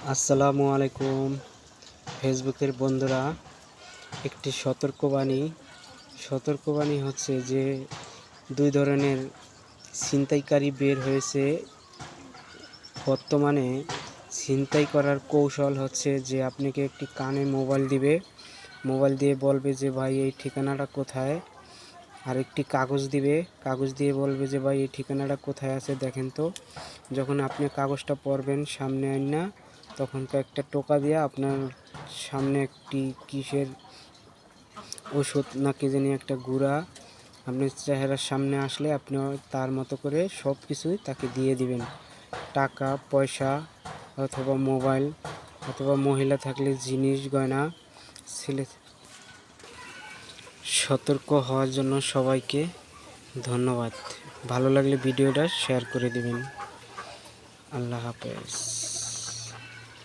আসসালামু আলাইকুম ফেসবুকের বন্ধুরা। একটি সতর্কবাণী হচ্ছে যে দুই ধরনের ছিনতাইকারী বের হয়েছে। বর্তমানে ছিনতাই করার কৌশল হচ্ছে যে আপনাকে একটি কানে মোবাইল দিয়ে বলবে যে ভাই এই ঠিকানাটা কোথায়, আর একটি কাগজ দিয়ে বলবে যে ভাই এই ঠিকানাটা কোথায় আছে দেখেন তো। যখন আপনি কাগজটা পড়বেন সামনে আইনা, তখন কয়েকটা টোকা দিয়ে আপনার সামনে একটি কিসের ওষুধ না কি জানি একটা গুঁড়া আপনার চেহারার সামনে আসলে আপনি তার মতো করে সব কিছুই তাকে দিয়ে দিবেন। টাকা পয়সা অথবা মোবাইল অথবা মহিলা থাকলে জিনিস গয়না। ছেলে সতর্ক হওয়ার জন্য সবাইকে ধন্যবাদ। ভালো লাগলে ভিডিওটা শেয়ার করে দিবেন। আল্লাহ হাফেজ।